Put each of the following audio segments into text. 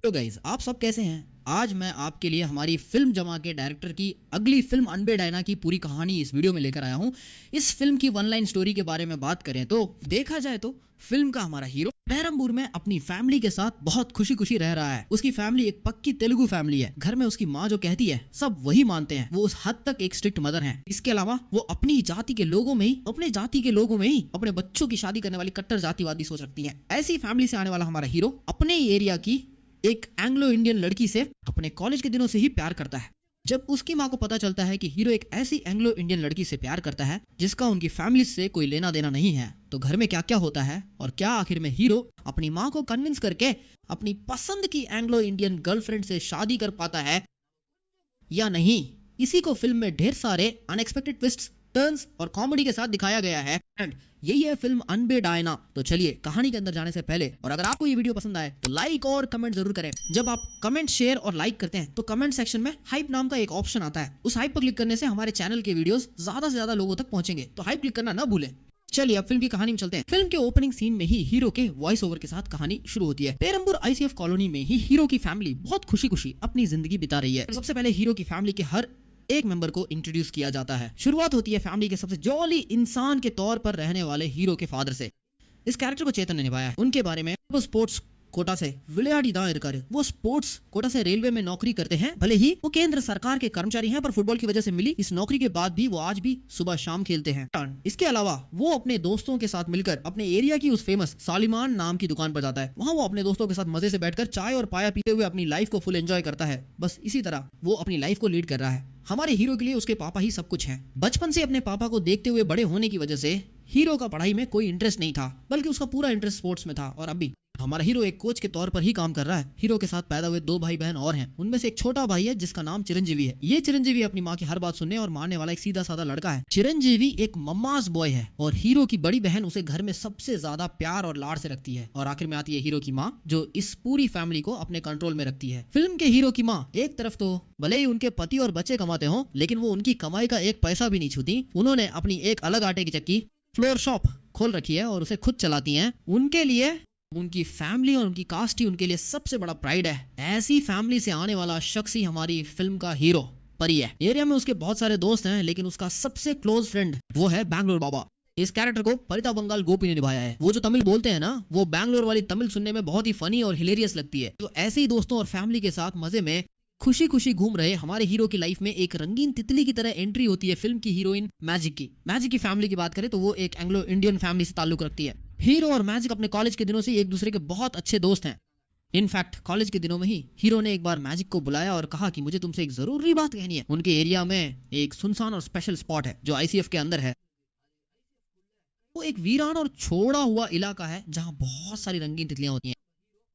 तो गाइस, आप सब कैसे हैं? आज मैं आपके लिए हमारी फिल्म जमा के डायरेक्टर की अगली फिल्म अनबे डायना की पूरी कहानी इस वीडियो में लेकर आया हूं। इस फिल्म की वन लाइन स्टोरी के बारे में बात करें तो देखा जाए तो फिल्म का हमारा हीरो पेरम्बूर में अपनी फैमिली के साथ बहुत खुशी खुशी रह रहा है। उसकी फैमिली एक पक्की तेलुगु फैमिली है। घर में उसकी माँ जो कहती है सब वही मानते हैं। वो उस हद तक एक स्ट्रिक्ट मदर है। इसके अलावा वो अपनी जाति के लोगों में ही अपने बच्चों की शादी करने वाली कट्टर जातिवादी सोच रखती है। ऐसी फैमिली से आने वाला हमारा हीरो अपने एरिया की एक एंग्लो इंडियन लड़की से अपने कॉलेज के दिनों से ही प्यार करता है। जब उसकी माँ को पता चलता है कि हीरो एक ऐसी एंग्लो इंडियन लड़की से प्यार करता है जिसका उनकी फैमिली से कोई लेना देना नहीं है, तो घर में क्या क्या होता है और क्या आखिर में हीरो अपनी माँ को कन्विंस करके अपनी पसंद की एंग्लो इंडियन गर्लफ्रेंड से शादी कर पाता है या नहीं, इसी को फिल्म में ढेर सारे अनएक्सपेक्टेड ट्विस्ट्स, टर्न्स और कॉमेडी के साथ दिखाया गया है। यही है फिल्म अनबे डायना। तो चलिए कहानी के अंदर जाने से पहले, और अगर आपको ये वीडियो पसंद आए तो लाइक और कमेंट जरूर करें। जब आप कमेंट, शेयर और लाइक करते हैं तो कमेंट सेक्शन में हाइप नाम का एक ऑप्शन आता है। उस हाइप पर क्लिक करने से हमारे चैनल के वीडियोस ज्यादा से ज्यादा लोगों तक पहुंचेंगे, तो हाइप क्लिक करना ना भूलें। चलिए अब फिल्म की कहानी में चलते हैं। फिल्म के ओपनिंग सीन में ही हीरो के वॉइस ओवर के साथ कहानी शुरू होती है। पेरम्बूर आईसीएफ कॉलोनी में ही हीरो की फैमिली बहुत खुशी खुशी अपनी जिंदगी बिता रही है। सबसे पहले हीरो की फैमिली के हर एक मेंबर को इंट्रोड्यूस किया जाता है। शुरुआत होती है फैमिली के सबसे जॉली इंसान के तौर पर रहने वाले हीरो के फादर से। इस कैरेक्टर को चेतन ने निभाया है। उनके बारे में वो स्पोर्ट्स कोटा से वो स्पोर्ट्स कोटा से रेलवे में नौकरी करते हैं। भले ही वो केंद्र सरकार के कर्मचारी हैं, पर फुटबॉल की वजह से मिली इस नौकरी के बाद भी वो आज भी सुबह शाम खेलते हैं। इसके अलावा वो अपने दोस्तों के साथ मिलकर अपने एरिया की उस फेमस सालिमान नाम की दुकान पर जाता है। वहाँ वो अपने दोस्तों के साथ मजे से बैठकर चाय और पाया पीते हुए अपनी लाइफ को फुल एंजॉय करता है। बस इसी तरह वो अपनी लाइफ को लीड कर रहा है। हमारे हीरो के लिए उसके पापा ही सब कुछ है। बचपन से अपने पापा को देखते हुए बड़े होने की वजह से हीरो का पढ़ाई में कोई इंटरेस्ट नहीं था, बल्कि उसका पूरा इंटरेस्ट स्पोर्ट्स में था। और अभी हमारा हीरो एक कोच के तौर पर ही काम कर रहा है। हीरो के साथ पैदा हुए दो भाई बहन और हैं। उनमें से एक छोटा भाई है जिसका नाम चिरंजीवी है। ये चिरंजीवी अपनी माँ की हर बात सुनने और मानने वाला एक सीधा साधा लड़का है। चिरंजीवी एक मम्मास बॉय है और हीरो की बड़ी बहन उसे घर में सबसे ज्यादा प्यार और लाड से रखती है। और आखिर में आती है हीरो की माँ, जो इस पूरी फैमिली को अपने कंट्रोल में रखती है। फिल्म के हीरो की माँ एक तरफ तो भले ही उनके पति और बच्चे कमाते हो, लेकिन वो उनकी कमाई का एक पैसा भी नहीं छूती। उन्होंने अपनी एक अलग आटे की चक्की फ्लोर शॉप खोल रखी है और उसे खुद चलाती हैं। उनके लिए उनकी फैमिली और उनकी कास्ट ही उनके लिए सबसे बड़ा प्राइड है। ऐसी फैमिली से आने वाला शख्स ही हमारी फिल्म का हीरो परी है। एरिया में उसके बहुत सारे दोस्त हैं, लेकिन उसका सबसे क्लोज फ्रेंड वो है बैंगलोर बाबा। इस कैरेक्टर को परिता बंगाल गोपी ने निभाया है। वो जो तमिल बोलते हैं ना, वो बैंगलोर वाली तमिल सुनने में बहुत ही फनी और हिलेरियस लगती है। तो ऐसे ही दोस्तों और फैमिली के साथ मजे में खुशी खुशी घूम रहे हमारे हीरो की लाइफ में एक रंगीन तितली की तरह एंट्री होती है फिल्म की हीरोइन मैजिक की। मैजिक की फैमिली की बात करें तो वो एक एंग्लो इंडियन फैमिली से ताल्लुक रखती है। हीरो और मैजिक अपने कॉलेज के दिनों से एक दूसरे के बहुत अच्छे दोस्त हैं। इनफैक्ट कॉलेज के दिनों में ही हीरो ने एक बार मैजिक को बुलाया और कहा कि मुझे तुमसे एक जरूरी बात कहनी है। उनके एरिया में एक सुनसान और स्पेशल स्पॉट है जो आईसीएफ के अंदर है। वो एक वीरान और छोड़ा हुआ इलाका है जहाँ बहुत सारी रंगीन तितलियां होती हैं।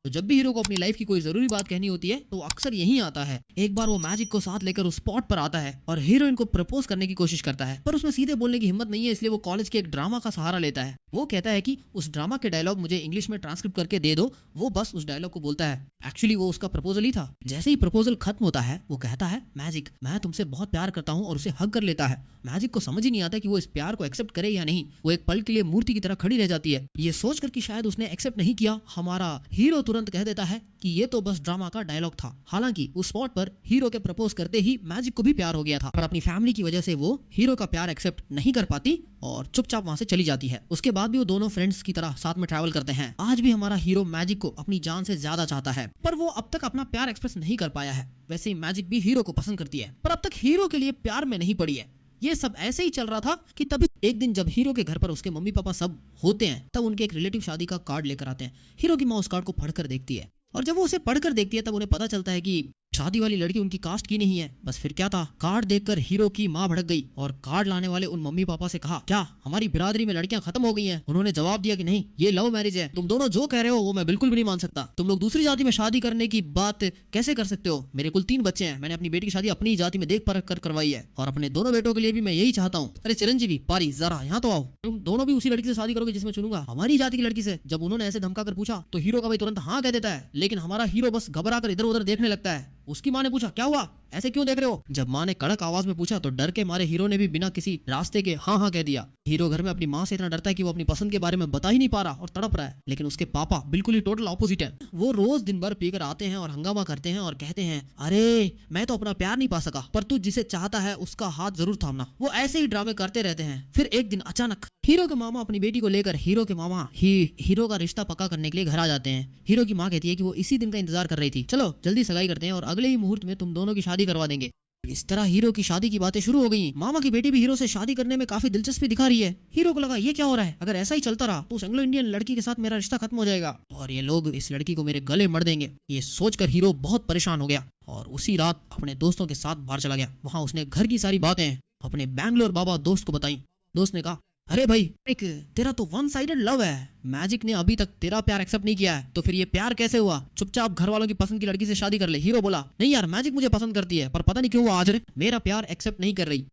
तो जब भी हीरो को अपनी लाइफ की कोई जरूरी बात कहनी होती है तो अक्सर यही आता है। एक बार वो मैजिक को साथ लेकर उस स्पॉट पर आता है और हीरोइन को प्रपोज करने की कोशिश करता है, पर उसमें सीधे बोलने की हिम्मत नहीं है। इसलिए वो कॉलेज के एक ड्रामा का सहारा लेता है। वो कहता है कि उस ड्रामा के डायलॉग मुझे इंग्लिश में ट्रांसक्रिप्ट करके दे दो। वो बस उस डायलॉग को बोलता है। एक्चुअली वो उसका प्रपोजल ही था। जैसे ही प्रपोजल खत्म होता है वो कहता है, मैजिक मैं तुमसे बहुत प्यार करता हूँ, और उसे हग कर लेता है। मैजिक को समझ ही नहीं आता कि वो इस प्यार को एक्सेप्ट करे या नहीं। वो एक पल के लिए मूर्ति की तरह खड़ी रह जाती है। ये सोचकर कि शायद उसने एक्सेप्ट नहीं किया, हमारा हीरो तुरंत कह देता है कि ये तो बस ड्रामा का डायलॉग था। हालांकि उस स्पॉट पर हीरो के प्रपोज करते ही मैजिक को भी प्यार हो गया था, पर अपनी फैमिली की वजह से वो हीरो का प्यार एक्सेप्ट नहीं कर पाती और चुपचाप वहां से चली जाती है। उसके बाद भी वो दोनों फ्रेंड्स की तरह साथ में ट्रैवल करते हैं। आज भी हमारा हीरो मैजिक को अपनी जान से ज्यादा चाहता है, पर वो अब तक अपना प्यार एक्सप्रेस नहीं कर पाया है। वैसे ही मैजिक भी हीरो को पसंद करती है, पर अब तक हीरो के लिए प्यार में नहीं पड़ी है। ये सब ऐसे ही चल रहा था कि तभी एक दिन जब हीरो के घर पर उसके मम्मी पापा सब होते हैं, तब उनके एक रिलेटिव शादी का कार्ड लेकर आते हैं। हीरो की माँ उस कार्ड को पढ़कर देखती है, और जब वो उसे पढ़कर देखती है तब उन्हें पता चलता है कि शादी वाली लड़की उनकी कास्ट की नहीं है। बस फिर क्या था, कार्ड देखकर हीरो की माँ भड़क गई और कार्ड लाने वाले उन मम्मी पापा से कहा, क्या हमारी बिरादरी में लड़कियां खत्म हो गई हैं? उन्होंने जवाब दिया कि नहीं, ये लव मैरिज है। तुम दोनों जो कह रहे हो वो मैं बिल्कुल भी नहीं मान सकता। तुम लोग दूसरी जाति में शादी करने की बात कैसे कर सकते हो? मेरे कुल 3 बच्चे हैं। मैंने अपनी बेटी की शादी अपनी जाति में देख परख कर करवाई है, और अपने दोनों बेटों के लिए भी मैं यही चाहता हूँ। अरे चिरंजीवी, पारी, जरा यहाँ तो आओ। तुम दोनों भी उसी लड़की से शादी करोगे जिसमें चुनूंगा, हमारी जाति की लड़की से। जब उन्होंने ऐसे धमका कर पूछा तो हीरो का भाई तुरंत हाँ कह देता है, लेकिन हमारा हीरो बस घबरा कर इधर उधर देखने लगता है। उसकी माँ ने पूछा क्या हुआ? ऐसे क्यों देख रहे हो? जब माँ ने कड़क आवाज में पूछा तो डर के मारे हीरो ने भी बिना किसी रास्ते के हाँ हाँ कह दिया। हीरो घर में अपनी माँ से इतना डरता है कि वो अपनी पसंद के बारे में बता ही नहीं पा रहा और तड़प रहा है। लेकिन उसके पापा बिल्कुल ही टोटल ऑपोजिट है। वो रोज दिन भर पीकर आते हैं और हंगामा करते हैं और कहते हैं, अरे मैं तो अपना प्यार नहीं पा सका, पर तू जिसे चाहता है उसका हाथ जरूर थामना। वो ऐसे ही ड्रामे करते रहते हैं। फिर एक दिन अचानक हीरो के मामा अपनी बेटी को लेकर हीरो के मामा हीरो का रिश्ता पक्का करने के लिए घर आ जाते हैं। हीरो की माँ कहती है कि वो इसी दिन का इंतजार कर रही थी, चलो जल्दी सगाई करते हैं और अगले ही मुहूर्त में तुम दोनों की शादी करवा देंगे। इस तरह हीरो की शादी की बातें शुरू हो गई। मामा की बेटी भी हीरो से शादी करने में काफी दिलचस्पी दिखा रही है। हीरो को लगा ये क्या हो रहा है, अगर ऐसा ही चलता रहा तो उस एंग्लो इंडियन लड़की के साथ मेरा रिश्ता खत्म हो जाएगा और ये लोग इस लड़की को मेरे गले मर देंगे। ये सोचकर हीरो बहुत परेशान हो गया और उसी रात अपने दोस्तों के साथ बाहर चला गया। वहां उसने घर की सारी बातें अपने बैंगलोर बाबा दोस्त को बताई। दोस्त ने कहा, अरे भाई एक तेरा तो वन साइडेड लव है, मैजिक ने अभी तक तेरा प्यार एक्सेप्ट नहीं किया है, तो फिर ये प्यार कैसे हुआ? चुपचाप घर वालों की पसंद की लड़की से शादी कर ले। हीरो बोला, नहीं यार मैजिक मुझे पसंद करती है, पर पता नहीं क्यों आज मेरा प्यार एक्सेप्ट नहीं कर रही।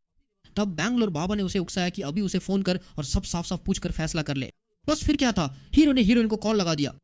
तब बैंगलोर बाबा ने उसे उकसाया कि अभी उसे फोन कर और सब साफ साफ पूछ कर फैसला कर ले। बस फिर क्या था, हीरो ने हीरोइन को कॉल लगा दिया।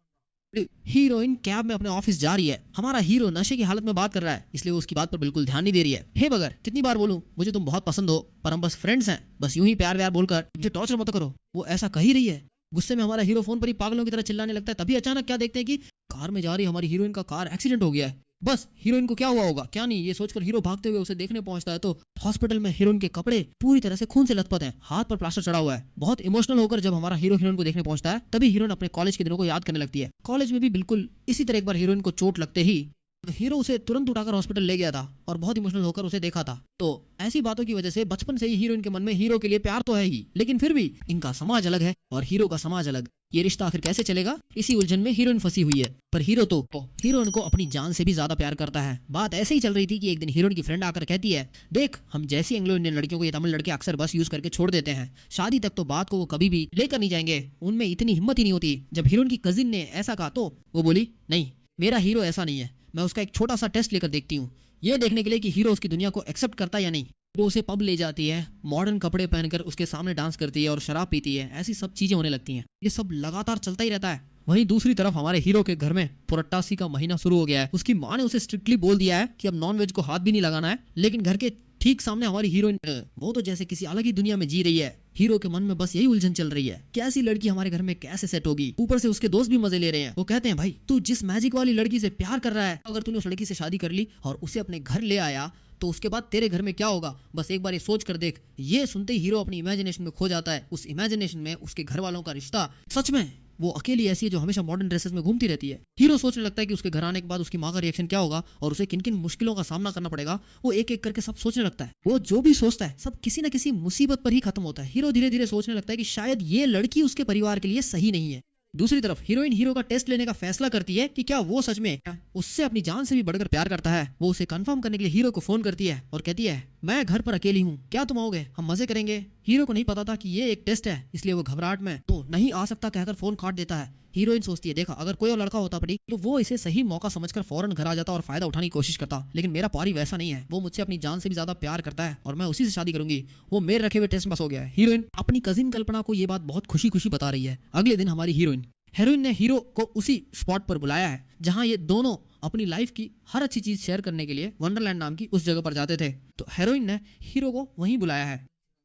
हीरोइन कैब में अपने ऑफिस जा रही है। हमारा हीरो नशे की हालत में बात कर रहा है, इसलिए वो उसकी बात पर बिल्कुल ध्यान नहीं दे रही है। हे बगर, कितनी बार बोलूं मुझे तुम बहुत पसंद हो, पर हम बस फ्रेंड्स हैं, बस यूं ही प्यार व्यार बोलकर मुझे टॉर्चर मत करो। वो ऐसा कह ही रही है। गुस्से में हमारा हीरो फोन पर ही पागलों की तरह चिल्लाने लगता है। तभी अचानक क्या देखते हैं कि कार में जा रही हमारी हीरोइन का कार एक्सीडेंट हो गया है। बस हीरोइन को क्या हुआ होगा, क्या नहीं, ये सोचकर हीरो भागते हुए उसे देखने पहुंचता है तो हॉस्पिटल में हीरोइन के कपड़े पूरी तरह से खून से लथपथ हैं, हाथ पर प्लास्टर चढ़ा हुआ है। बहुत इमोशनल होकर जब हमारा हीरो हीरोइन को देखने पहुंचता है तभी हीरोइन अपने कॉलेज के दिनों को याद करने लगती है। कॉलेज में भी बिल्कुल इसी तरह एक बार हीरोइन को चोट लगते ही हीरो उसे तुरंत उठाकर हॉस्पिटल ले गया था और बहुत इमोशनल होकर उसे देखा था। तो ऐसी बातों की वजह से बचपन से ही हीरोइन के मन में हीरो के लिए प्यार तो है ही, लेकिन फिर भी इनका समाज अलग है और हीरो का समाज अलग। ये रिश्ता आखिर कैसे चलेगा, इसी उलझन में हीरोइन फंसी हुई है। पर हीरो तो हीरोइन को अपनी जान से भी ज्यादा प्यार करता है। बात ऐसे ही चल रही थी कि एक दिन हीरोइन की फ्रेंड आकर कहती है, देख हम जैसी एंग्लो इंडियन लड़कियों को ये तमिल लड़के अक्सर बस यूज करके छोड़ देते हैं, शादी तक तो बात को वो कभी भी लेकर नहीं जाएंगे, उनमें इतनी हिम्मत ही नहीं होती। जब हीरोइन की कजिन ने ऐसा कहा तो वो बोली, नहीं मेरा हीरो ऐसा नहीं है, मैं उसका एक छोटा सा टेस्ट लेकर देखती हूँ, ये देखने के लिए कि हीरो उसकी दुनिया को एक्सेप्ट करता है या नहीं। वो उसे पब ले जाती है, मॉडर्न कपड़े पहनकर उसके सामने डांस करती है और शराब पीती है। ऐसी सब चीजें होने लगती हैं। ये सब लगातार चलता ही रहता है। वहीं दूसरी तरफ हमारे हीरो के घर में पुरट्टासी का महीना शुरू हो गया है। उसकी माँ ने उसे स्ट्रिक्टली बोल दिया है कि अब नॉनवेज को हाथ भी नहीं लगाना है, लेकिन घर के ठीक सामने हमारी हीरोइन वो तो जैसे किसी अलग ही दुनिया में जी रही है। हीरो के मन में बस यही उलझन चल रही है, कैसी लड़की हमारे घर में कैसे सेट होगी। ऊपर से उसके दोस्त भी मजे ले रहे हैं। वो कहते हैं, भाई तू जिस मैजिक वाली लड़की से प्यार कर रहा है, अगर तूने उस लड़की से शादी कर ली और उसे अपने घर ले आया तो उसके बाद तेरे घर में क्या होगा, बस एक बार ये सोच कर देख। ये सुनते ही हीरो अपनी इमेजिनेशन में खो जाता है। उस इमेजिनेशन में उसके घर वालों का रिश्ता सच में वो अकेली ऐसी है जो हमेशा मॉडर्न ड्रेसेस में घूमती रहती है। हीरो सोचने लगता है कि उसके घर आने के बाद उसकी माँ का रिएक्शन क्या होगा और उसे किन किन मुश्किलों का सामना करना पड़ेगा। वो एक एक करके सब सोचने लगता है। वो जो भी सोचता है सब किसी न किसी मुसीबत पर ही खत्म होता है। हीरो धीरे धीरे सोचने लगता है कि शायद ये लड़की उसके परिवार के लिए सही नहीं है। दूसरी तरफ हीरोइन हीरो का टेस्ट लेने का फैसला करती है कि क्या वो सच में उससे अपनी जान से भी बढ़कर प्यार करता है। वो उसे कंफर्म करने के लिए हीरो को फोन करती है और कहती है, मैं घर पर अकेली हूँ, क्या तुम आओगे, हम मजे करेंगे। हीरो को नहीं पता था कि ये एक टेस्ट है, इसलिए वो घबराहट में तो नहीं आ सकता कहकर फोन काट देता है। हीरोइन सोचती है, देखा अगर कोई और लड़का होता पड़ी तो वो इसे सही मौका समझकर फौरन घर आ जाता और फायदा उठाने की कोशिश करता, लेकिन मेरा पारी वैसा नहीं है। वो मुझसे अपनी जान से भी ज्यादा प्यार करता है और मैं उसी से शादी करूंगी। वो मेरे रखे हुए टेस्ट में पास हो गया है। हीरोइन अपनी कजिन कल्पना को ये बात बहुत खुशी खुशी बता रही है। अगले दिन हमारी हीरोइन ने हीरो को उसी स्पॉट पर बुलाया है जहां ये दोनों अपनी लाइफ की हर अच्छी चीज शेयर करने के लिए वंडरलैंड नाम की उस जगह पर जाते थे। तो हीरोइन ने हीरो को वहीं बुलाया है।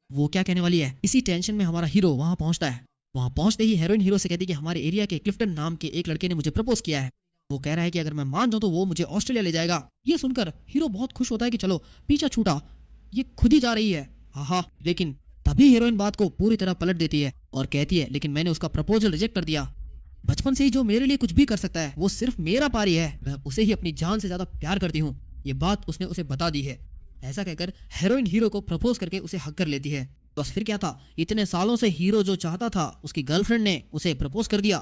वो क्या कहने वाली है, इसी टेंशन में हमारा हीरो वहां पहुंचता है। वहां पहुंचते ही हीरोइन हीरो से कहती है कि हमारे एरिया के क्लिफ्टन नाम के एक लड़के ने मुझे प्रपोज किया है। वो कह रहा है कि अगर मैं मान जाऊं तो वो मुझे ऑस्ट्रेलिया ले जाएगा। ये सुनकर हीरो बहुत खुश होता है कि चलो पीछा छूटा, ये खुद ही जा रही है। हाँ, लेकिन तभी हीरोइन बात को पूरी तरह पलट देती है और कहती है, लेकिन मैंने उसका प्रपोजल रिजेक्ट कर दिया। बचपन से ही जो मेरे लिए कुछ भी कर सकता है वो सिर्फ मेरा पारी है, मैं उसे ही अपनी जान से ज्यादा प्यार करती हूँ। ये बात उसने उसे बता दी है। ऐसा कहकर हीरोइन हीरो को प्रपोज करके उसे हक कर लेती है। बस फिर क्या था, इतने सालों से हीरो जो चाहता था उसकी गर्लफ्रेंड ने उसे प्रपोज कर दिया।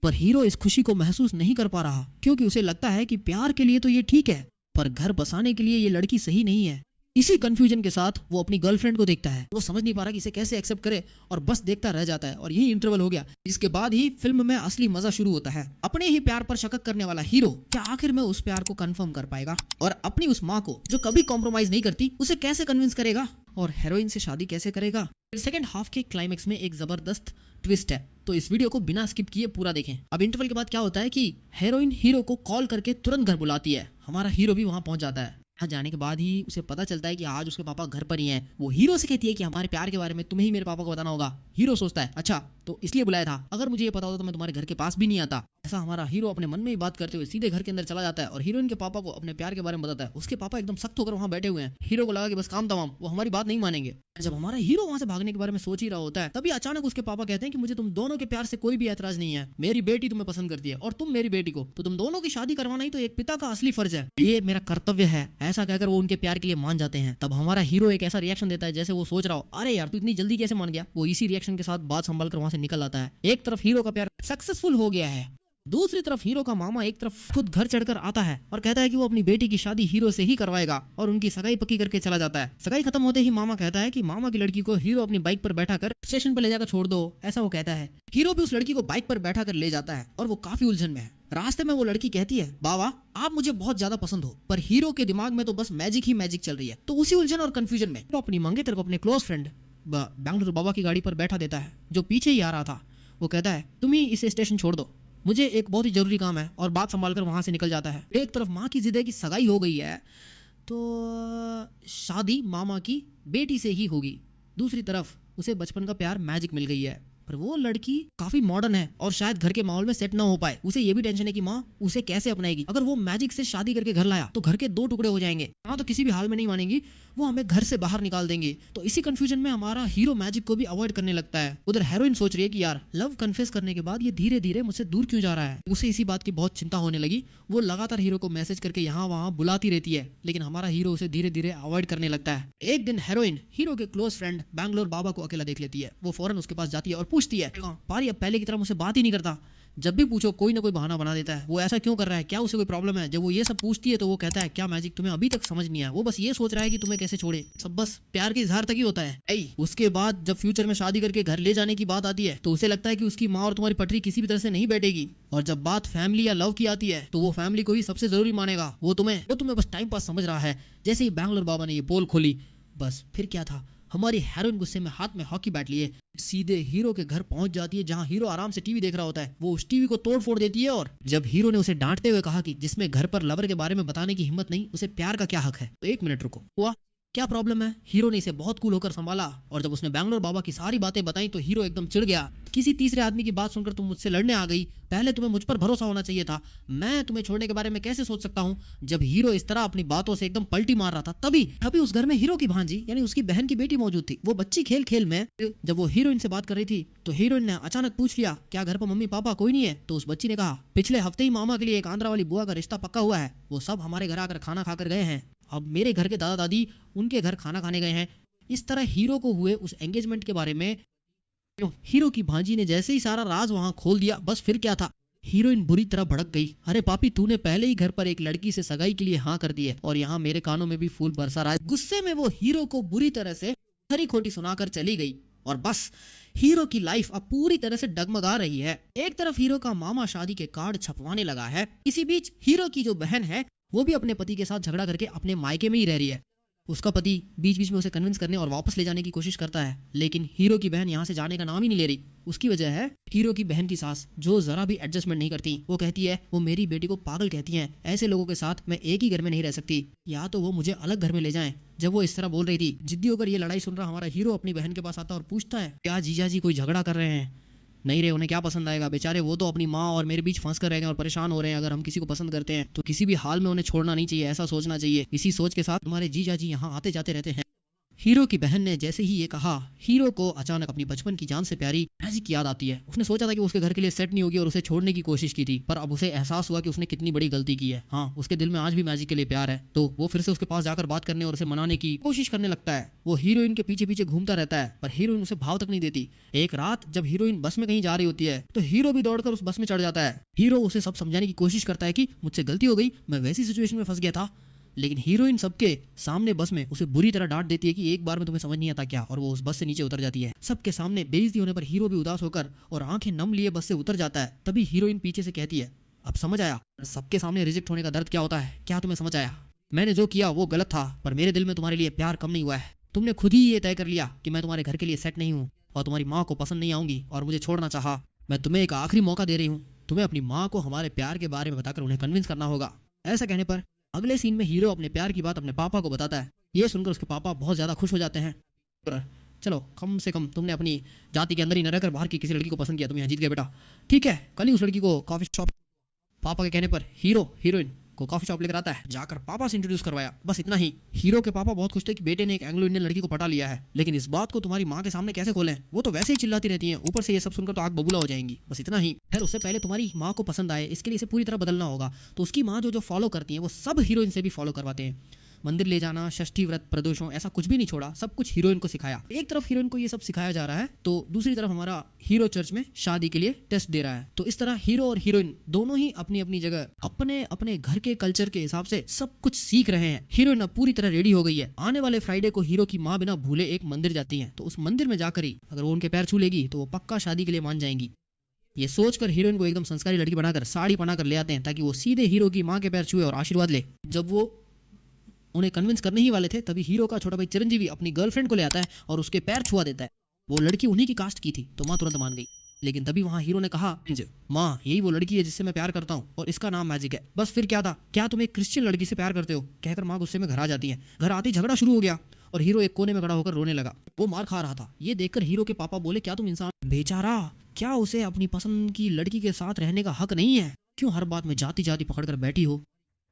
पर हीरो इस खुशी को महसूस नहीं कर पा रहा क्योंकि उसे लगता है कि प्यार के लिए तो ये ठीक है, पर घर बसाने के लिए ये लड़की सही नहीं है। इसी कंफ्यूजन के साथ वो अपनी गर्लफ्रेंड को देखता है। वो समझ नहीं पा रहा कि इसे कैसे एक्सेप्ट करे और बस देखता रह जाता है। और यही इंटरवल हो गया, जिसके बाद ही फिल्म में असली मजा शुरू होता है। अपने ही प्यार पर शक करने वाला हीरो क्या आखिर में उस प्यार को कंफर्म कर पाएगा और अपनी उस माँ को जो कभी कॉम्प्रोमाइज नहीं करती उसे कैसे कन्विंस करेगा और हेरोइन से शादी कैसे करेगा। सेकंड हाफ के क्लाइमेक्स में एक जबरदस्त ट्विस्ट है, तो इस वीडियो को बिना स्किप किए पूरा देखें। अब इंटरवल के बाद क्या होता है कि हेरोइन हीरो को कॉल करके तुरंत घर बुलाती है। हमारा हीरो भी वहां पहुंच जाता है। यहाँ जाने के बाद ही उसे पता चलता है कि आज उसके पापा घर पर ही हैं। वो हीरो से कहती है कि हमारे प्यार के बारे में तुम्हें ही मेरे पापा को बताना होगा। हीरो सोचता है अच्छा तो इसलिए बुलाया था, अगर मुझे ये पता होता तो मैं तुम्हारे घर के पास भी नहीं आता। ऐसा हमारा हीरो अपने मन में ही बात करते हुए सीधे घर के अंदर चला जाता है और हीरोइन के पापा को अपने प्यार के बारे में बताता है। उसके पापा एकदम सख्त होकर वहाँ बैठे हुए हैं। हीरो को लगा कि बस काम तमाम, वो हमारी बात नहीं मानेंगे। जब हमारा हीरो वहाँ से भागने के बारे में सोच ही रहा होता है तभी अचानक उसके पापा कहते हैं कि मुझे तुम दोनों के प्यार से कोई भी ऐतराज नहीं है, मेरी बेटी तुम्हें पसंद करती है और तुम मेरी बेटी को, तो तुम दोनों की शादी करवाना ही तो एक पिता का असली फर्ज है, ये मेरा कर्तव्य है। ऐसा कहकर वो उनके प्यार के लिए मान जाते हैं। तब हमारा हीरो एक ऐसा रिएक्शन देता है जैसे वो सोच रहा हो अरे यार तू इतनी जल्दी कैसे मान गया। वो इसी रिएक्शन के साथ बात संभाल कर वहां से निकल आता है। एक तरफ हीरो का प्यार सक्सेसफुल हो गया है, दूसरी तरफ हीरो का मामा एक तरफ खुद घर चढ़कर आता है और कहता है कि वो अपनी बेटी की शादी हीरो से ही करवाएगा और उनकी सगाई पक्की करके चला जाता है। सगाई खत्म होते ही मामा कहता है कि मामा की लड़की को हीरो अपनी बाइक पर बैठाकर स्टेशन पर ले जाकर छोड़ दो, ऐसा वो कहता है। हीरो भी उस लड़की को बाइक पर बैठा कर ले जाता है और वो काफी उलझन में है। रास्ते में वो लड़की कहती है बाबा आप मुझे बहुत ज्यादा पसंद हो, पर हीरो के दिमाग में तो बस मैजिक ही मैजिक चल रही है। तो उसी उलझन और कंफ्यूजन में वो अपनी मंगेतर को अपने क्लोज फ्रेंड बैंगलोर बाबा की गाड़ी पर बैठा देता है जो पीछे ही आ रहा था। वो कहता है तुम ही इसे स्टेशन छोड़ दो, मुझे एक बहुत ही जरूरी काम है, और बात संभाल कर वहां से निकल जाता है। एक तरफ माँ की जिद है कि सगाई हो गई है तो शादी मामा की बेटी से ही होगी, दूसरी तरफ उसे बचपन का प्यार मैजिक मिल गई है। पर वो लड़की काफी मॉडर्न है और शायद घर के माहौल में सेट ना हो पाए। उसे ये भी टेंशन है कि माँ उसे कैसे अपनाएगी। अगर वो मैजिक से शादी करके घर लाया तो घर के दो टुकड़े हो जाएंगे। माँ तो किसी भी हाल में नहीं मानेंगी, वो हमें घर से बाहर निकाल देंगे। तो इसी कंफ्यूजन में हमारा हीरो मैजिक को भी अवॉइड करने लगता है। उधर हेरोइन सोच रही है कि यार लव कन्फेस करने के बाद ये धीरे धीरे मुझसे दूर क्यों जा रहा है। उसे इसी बात की बहुत चिंता होने लगी। वो लगातार हीरो को मैसेज करके यहाँ वहाँ बुलाती रहती है, लेकिन हमारा हीरो उसे धीरे धीरे अवॉइड करने लगता है। एक दिन हेरोइन हीरो के क्लोज फ्रेंड बैंगलोर बाबा को अकेला देख लेती है। वो फौरन उसके पास जाती है और पूछती है पारी अब पहले की तरह मुझसे बात ही नहीं करता, जब भी पूछो कोई ना कोई बहाना बना देता है, वो ऐसा क्यों कर रहा है, क्या उसे कोई प्रॉब्लम है। जब वो ये सब पूछती है तो वो कहता है क्या मैजिक तुम्हें अभी तक समझ नहीं आया, वो बस ये सोच रहा है कि तुम्हें कैसे छोड़े। सब बस प्यार के इजहार तक ही होता है। उसके बाद जब फ्यूचर में शादी करके घर ले जाने की बात आती है तो उसे लगता है कि उसकी माँ और तुम्हारी पटरी किसी भी तरह से नहीं बैठेगी, और जब बात फैमिली या लव की आती है तो वो फैमिली को ही सबसे जरूरी मानेगा। वो तुम्हें बस टाइम पास समझ रहा है। जैसे ही बैंगलोर बाबा ने ये पोल खोली, बस फिर क्या था, हमारी हेरोइन गुस्से में हाथ में हॉकी बैट लिए सीधे हीरो के घर पहुंच जाती है, जहां हीरो आराम से टीवी देख रहा होता है। वो उस टीवी को तोड़ फोड़ देती है, और जब हीरो ने उसे डांटते हुए कहा कि जिसमें घर पर लवर के बारे में बताने की हिम्मत नहीं, उसे प्यार का क्या हक है, तो एक मिनट रुको, हुआ क्या प्रॉब्लम है। हीरो ने इसे बहुत कूल होकर संभाला, और जब उसने बैंगलोर बाबा की सारी बातें बताई तो हीरो एकदम चिढ़ गया। किसी तीसरे आदमी की बात सुनकर तुम मुझसे लड़ने आ गई, पहले तुम्हें मुझ पर भरोसा होना चाहिए था, मैं तुम्हें छोड़ने के बारे में कैसे सोच सकता हूँ। जब हीरो इस तरह अपनी बातों से एकदम पलटी मार रहा था तभी उस घर में हीरो की भांजी यानी उसकी बहन की बेटी मौजूद थी। वो बच्ची खेल खेल में जब वो हीरोइन से बात कर रही थी तो हीरोइन ने अचानक पूछ लिया क्या घर पर मम्मी पापा कोई नहीं है। तो उस बच्ची ने कहा पिछले हफ्ते ही मामा के लिए एक आंध्रा वाली बुआ का रिश्ता पक्का हुआ है, वो सब हमारे घर आकर खाना खाकर गए हैं, अब मेरे घर के दादा दादी उनके घर खाना खाने गए हैं। इस तरह हीरो को हुए उस एंगेजमेंट के बारे में हीरो की भांजी ने जैसे ही सारा राज वहां खोल दिया, बस फिर क्या था, हीरोइन बुरी तरह भड़क गई। अरे पापी तूने पहले ही घर पर एक लड़की से सगाई के लिए हाँ कर दी है और यहाँ मेरे कानों में भी फूल बरसा रहा है। गुस्से में वो हीरो को बुरी तरह से खरी खोटी सुनाकर चली गई, और बस हीरो की लाइफ अब पूरी तरह से डगमगा रही है। एक तरफ हीरो का मामा शादी के कार्ड छपवाने लगा है, इसी बीच हीरो की जो बहन है वो भी अपने पति के साथ झगड़ा करके अपने मायके में ही रह रही है। उसका पति बीच बीच में उसे कन्विंस करने और वापस ले जाने की कोशिश करता है, लेकिन हीरो की बहन यहाँ से जाने का नाम ही नहीं ले रही। उसकी वजह है हीरो की बहन की सास, जो जरा भी एडजस्टमेंट नहीं करती। वो कहती है वो मेरी बेटी को पागल कहती हैं, ऐसे लोगों के साथ मैं एक ही घर में नहीं रह सकती, या तो वो मुझे अलग घर में ले जाएं। जब वो इस तरह बोल रही थी, जिद्दी होकर ये लड़ाई सुन रहा हमारा हीरो अपनी बहन के पास आता और पूछता है क्या जीजा जी कोई झगड़ा कर रहे हैं, नहीं रे उन्हें क्या पसंद आएगा, बेचारे वो तो अपनी माँ और मेरे बीच फंस कर रह गए और परेशान हो रहे हैं। अगर हम किसी को पसंद करते हैं तो किसी भी हाल में उन्हें छोड़ना नहीं चाहिए, ऐसा सोचना चाहिए। इसी सोच के साथ तुम्हारे जीजा जी यहाँ आते जाते रहते हैं। हीरो की बहन ने जैसे ही ये कहा, हीरो को अचानक अपनी बचपन की जान से प्यारी मैजिक की याद आती है। उसने सोचा था कि उसके घर के लिए सेट नहीं होगी और उसे छोड़ने की कोशिश की थी, पर अब उसे एहसास हुआ कि उसने कितनी बड़ी गलती की है। हाँ, उसके दिल में आज भी मैजिक के लिए प्यार है, तो वो फिर से उसके पास जाकर बात करने और उसे मनाने की कोशिश करने लगता है। वो हीरोइन के पीछे पीछे घूमता रहता है, पर हीरोइन उसे भाव तक नहीं देती। एक रात जब हीरोइन बस में कहीं जा रही होती है तो हीरो भी दौड़कर उस बस में चढ़ जाता है। हीरो उसे सब समझाने की कोशिश करता है कि मुझसे गलती हो गई, मैं वैसी सिचुएशन में फंस गया था, लेकिन हीरोइन सबके सामने बस में उसे बुरी तरह डांट देती है कि एक बार में तुम्हें समझ नहीं आता क्या, और वो उस बस से नीचे उतर जाती है। सबके सामने बेइज्जती होने पर हीरो भी उदास होकर और आंखें नम लिए बस से उतर जाता है। तभी हीरोइन पीछे से कहती है अब समझ आया सबके सामने रिजेक्ट होने का दर्द क्या होता है, क्या तुम्हें समझ आया, मैंने जो किया वो गलत था, पर मेरे दिल में तुम्हारे लिए प्यार कम नहीं हुआ है। तुमने खुद ही ये तय कर लिया कि मैं तुम्हारे घर के लिए सेट नहीं हूँ और तुम्हारी माँ को पसंद नहीं आऊंगी और मुझे छोड़ना चाहा। मैं तुम्हें एक आखिरी मौका दे रही हूँ, तुम्हें अपनी माँ को हमारे प्यार के बारे में बताकर उन्हें कन्विंस करना होगा। ऐसा कहने पर अगले सीन में हीरो अपने प्यार की बात अपने पापा को बताता है। ये सुनकर उसके पापा बहुत ज्यादा खुश हो जाते हैं। चलो कम से कम तुमने अपनी जाति के अंदर ही न रहकर बाहर की किसी लड़की को पसंद किया, तुम यहाँ जीत गए बेटा। ठीक है, कल ही उस लड़की को कॉफी शॉप, पापा के कहने पर हीरो हीरोइन को कॉफी शॉप लेकर आता है। जाकर पापा से इंट्रोड्यूस करवाया, बस इतना ही। हीरो के पापा बहुत खुश थे कि बेटे ने एक एंग्लो इंडियन लड़की को पटा लिया है, लेकिन इस बात को तुम्हारी माँ के सामने कैसे खोलें, वो तो वैसे ही चिल्लाती रहती है, ऊपर से ये सब सुनकर तो आग बबूला हो जाएंगी, बस इतना ही। फिर उससे पहले तुम्हारी माँ को पसंद आए इसके लिए इसे पूरी तरह बदलना होगा। तो उसकी माँ जो जो फॉलो करती है वो सब हीरोइन से भी फॉलो करवाते हैं। मंदिर ले जाना, षष्ठी व्रत, प्रदोषों, ऐसा कुछ भी नहीं छोड़ा, सब कुछ हीरोइन को सिखाया। एक तरफ हीरोइन को ये सब सिखाया जा रहा है तो दूसरी तरफ हमारा हीरो चर्च में शादी के लिए टेस्ट दे रहा है। तो इस तरह हीरो और हीरोइन दोनों ही अपनी अपनी जगह अपने अपने घर के कल्चर के हिसाब से सब कुछ सीख रहे हैं। हीरोइन अब पूरी तरह रेडी हो गई है। आने वाले फ्राइडे को हीरो की माँ बिना भूले एक मंदिर जाती है, तो उस मंदिर में जाकर ही अगर वो उनके पैर छू लेगी तो वो पक्का शादी के लिए मान जाएंगी। ये सोचकर हीरोइन को एकदम संस्कारी लड़की बनाकर साड़ी पहनाकर ले आते हैं ताकि वो सीधे हीरो की माँ के पैर छुए और आशीर्वाद ले। जब वो उन्हें कन्विंस करने ही वाले थे तभी हीरो का छोटा भाई चिरंजीवी अपनी गर्लफ्रेंड को ले आता है और उसके पैर छुआ देता है। वो लड़की उन्हीं की कास्ट की थी तो माँ तुरंत मान गई, लेकिन तभी वहाँ हीरो ने कहा, माँ यही वो लड़की है जिससे मैं प्यार करता हूँ और इसका नाम मैजिक है। बस फिर क्या था, क्या तुम एक क्रिश्चियन लड़की से प्यार करते हो, कहकर माँ गुस्से में घर आ जाती है। घर आते ही झगड़ा शुरू हो गया और हीरो एक कोने में खड़ा होकर रोने लगा। वो मार खा रहा था। ये देखकर हीरो के पापा बोले, क्या तुम इंसान, बेचारा, क्या उसे अपनी पसंद की लड़की के साथ रहने का हक नहीं है, क्यों हर बात में जाति जाति पकड़कर बैठी हो।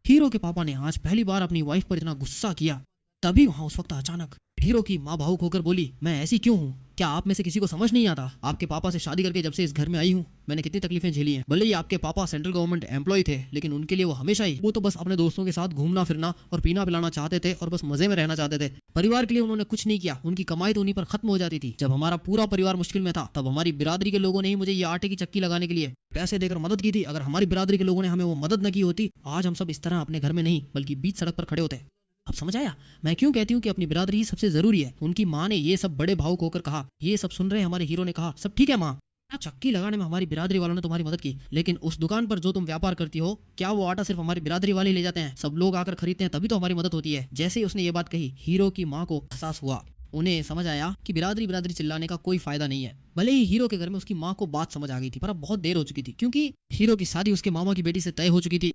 हीरो के पापा ने आज पहली बार अपनी वाइफ पर इतना गुस्सा किया। तभी वहां उस वक्त अचानक हीरो की माँ भावुक होकर बोली, मैं ऐसी क्यों हूँ, क्या आप में से किसी को समझ नहीं आता, आपके पापा से शादी करके जब से इस घर में आई हूँ मैंने कितनी तकलीफें झेली हैं। भले ही आपके पापा सेंट्रल गवर्नमेंट एम्प्लॉय थे, लेकिन उनके लिए वो हमेशा ही, वो तो बस अपने दोस्तों के साथ घूमना फिरना और पीना पिलाना चाहते थे और बस मजे में रहना चाहते थे। परिवार के लिए उन्होंने कुछ नहीं किया, उनकी कमाई तो उन्हीं पर खत्म हो जाती थी। जब हमारा पूरा परिवार मुश्किल में था तब हमारी बिरादरी के लोगों ने ही मुझे ये आटे की चक्की लगाने के लिए पैसे देकर मदद की थी। अगर हमारी बिरादरी के लोगों ने हमें वो मदद न की होती, आज हम सब इस तरह अपने घर में नहीं बल्कि बीच सड़क पर खड़े होते। अब समझ आया मैं क्यों कहती हूँ कि अपनी बिरादरी ही सबसे जरूरी है। उनकी माँ ने ये सब बड़े भावुक होकर कहा। ये सब सुन रहे हमारे हीरो ने कहा, सब ठीक है माँ, चक्की लगाने में हमारी बिरादरी वालों ने तुम्हारी मदद की, लेकिन उस दुकान पर जो तुम व्यापार करती हो, क्या वो आटा सिर्फ हमारी बिरादरी वाले ले जाते हैं? सब लोग आकर खरीदते हैं तभी तो हमारी मदद होती है। जैसे ही उसने ये बात कही हीरो की माँ को एहसास हुआ। उन्हें समझ आया कि बिरादरी बिरादरी चिल्लाने का कोई फायदा नहीं है। भले ही हीरो के घर में उसकी माँ को बात समझ आ गई थी, पर अब बहुत देर हो चुकी थी क्योंकि हीरो की शादी उसके मामा की बेटी से तय हो चुकी थी।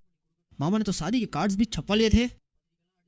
मामा ने तो शादी के कार्ड्स भी छपवा लिए थे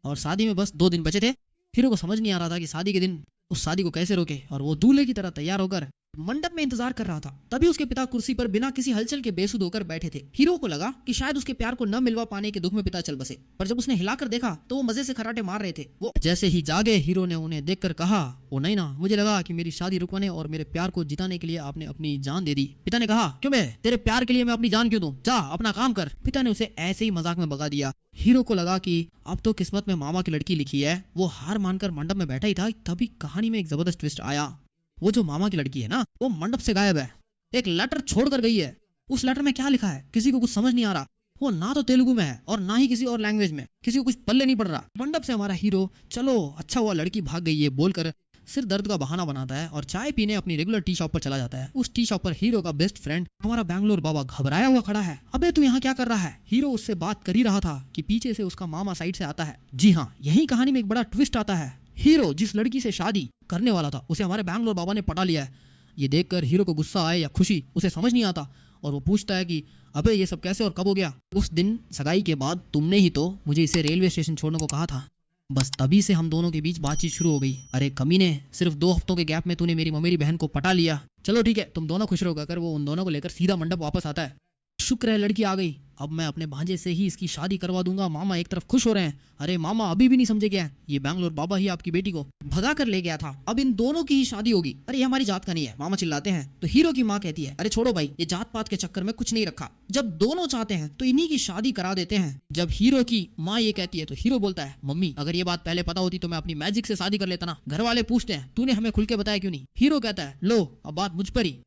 और शादी में बस 2 दिन बचे थे। हीरो को समझ नहीं आ रहा था कि शादी के दिन उस शादी को कैसे रोके और वो दूल्हे की तरह तैयार होकर मंडप में इंतजार कर रहा था। तभी उसके पिता कुर्सी पर बिना किसी हलचल के बेसुध होकर बैठे थे। हीरो को लगा कि शायद उसके प्यार को न मिलवा पाने के दुख में पिता चल बसे, पर जब उसने हिलाकर देखा तो वो मजे से खराटे मार रहे थे। वो जैसे ही जागे हीरो ने उन्हें देखकर कहा, ओ नहीं ना, मुझे लगा कि मेरी शादी रुकवाने और मेरे प्यार को जिताने के लिए आपने अपनी जान दे दी। पिता ने कहा, क्यों बे, तेरे प्यार के लिए मैं अपनी जान क्यों दूं, जा अपना काम कर। पिता ने उसे ऐसे ही मजाक में भगा दिया। हीरो को लगा कि अब तो किस्मत में मामा की लड़की लिखी है। वो हार मानकर मंडप में बैठा ही था, तभी कहानी में एक जबरदस्त ट्विस्ट आया। वो जो मामा की लड़की है ना, वो मंडप से गायब है, एक लेटर छोड़ कर गई है। उस लेटर में क्या लिखा है किसी को कुछ समझ नहीं आ रहा। वो ना तो तेलुगु में है और ना ही किसी और लैंग्वेज में, किसी को कुछ पल्ले नहीं पड़ रहा। मंडप से हमारा हीरो, चलो अच्छा हुआ लड़की भाग गई है बोलकर सिर दर्द का बहाना बनाता है और चाय पीने अपनी रेगुलर टी शॉप पर चला जाता है। उस टी शॉप पर हीरो का बेस्ट फ्रेंड हमारा बैंगलोर बाबा घबराया हुआ खड़ा है। अबे तू यहाँ क्या कर रहा है? हीरो उससे बात कर ही रहा था कि पीछे से उसका मामा साइड से आता है। जी हाँ, यही कहानी में एक बड़ा ट्विस्ट आता है। हीरो जिस लड़की से शादी करने वाला था उसे हमारे बैंगलोर बाबा ने पटा लिया है। ये देखकर हीरो को गुस्सा आए या खुशी उसे समझ नहीं आता और वो पूछता है कि अबे ये सब कैसे और कब हो गया? उस दिन सगाई के बाद तुमने ही तो मुझे इसे रेलवे स्टेशन छोड़ने को कहा था। बस तभी से हम दोनों के बीच बातचीत शुरू हो गई। अरे कमीने, सिर्फ 2 हफ्तों के गैप में तूने मेरी ममेरी बहन को पटा लिया। चलो ठीक है, तुम दोनों खुश रहोगा। कर वो उन दोनों को लेकर सीधा मंडप वापस आता है। शुक्र है लड़की आ गई, अब मैं अपने भांजे से ही इसकी शादी करवा दूंगा। मामा एक तरफ खुश हो रहे हैं। अरे मामा अभी भी नहीं समझे क्या, ये बैंगलोर बाबा ही आपकी बेटी को भगा कर ले गया था, अब इन दोनों की ही शादी होगी। अरे ये हमारी जात का नहीं है, मामा चिल्लाते हैं। तो हीरो की माँ कहती है, अरे छोड़ो भाई, ये जात पात के चक्कर में कुछ नहीं रखा, जब दोनों चाहते हैं तो इन्हीं की शादी करा देते हैं। जब हीरो की माँ ये कहती है तो हीरो बोलता है, मम्मी अगर ये बात पहले पता होती तो मैं अपनी मैजिक से शादी कर लेता ना। घर वाले पूछते हैं, तूने हमें खुल के बताया क्यों नहीं? हीरो कहता है, लो अब बात मुझ पर ही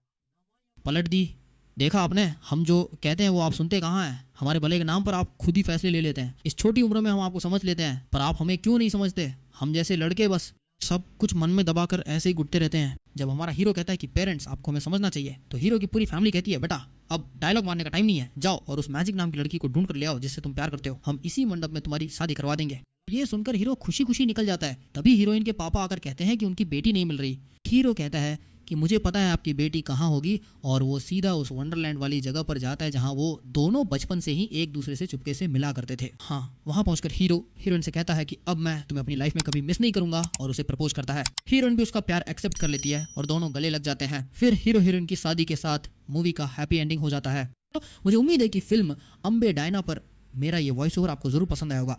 पलट दी। देखा आपने, हम जो कहते हैं वो आप सुनते कहाँ हैं? हमारे भले के नाम पर आप खुद ही फैसले ले लेते हैं। इस छोटी उम्र में हम आपको समझ लेते हैं, पर आप हमें क्यों नहीं समझते? हम जैसे लड़के बस सब कुछ मन में दबाकर ऐसे ही गुटते रहते हैं। जब हमारा हीरो कहता है कि पेरेंट्स आपको हमें समझना चाहिए, तो हीरो की पूरी फैमिली कहती है, बेटा अब डायलॉग मारने का टाइम नहीं है, जाओ और उस मैजिक नाम की लड़की को ढूंढ कर ले आओ जिससे तुम प्यार करते हो। हम इसी मंडप में तुम्हारी शादी करवा देंगे। ये सुनकर हीरो खुशी खुशी निकल जाता है। तभी हीरोइन के पापा आकर कहते हैं कि उनकी बेटी नहीं मिल रही। हीरो कहता है कि मुझे पता है आपकी बेटी कहाँ होगी, और वो सीधा उस वंडरलैंड वाली जगह पर जाता है जहाँ वो दोनों बचपन से ही एक दूसरे से चुपके से मिला करते थे। हाँ, वहाँ पहुंचकर हीरो हीरोइन से कहता है कि अब मैं तुम्हें अपनी लाइफ में कभी मिस नहीं करूंगा, और उसे प्रपोज करता है। हीरोइन भी उसका प्यार एक्सेप्ट कर लेती है और दोनों गले लग जाते हैं। फिर हीरो हीरोइन की शादी के साथ मूवी का हैप्पी एंडिंग हो जाता है। तो मुझे उम्मीद है कि फिल्म अम्बे डायना पर मेरा ये वॉइस ओवर आपको जरूर पसंद आया होगा।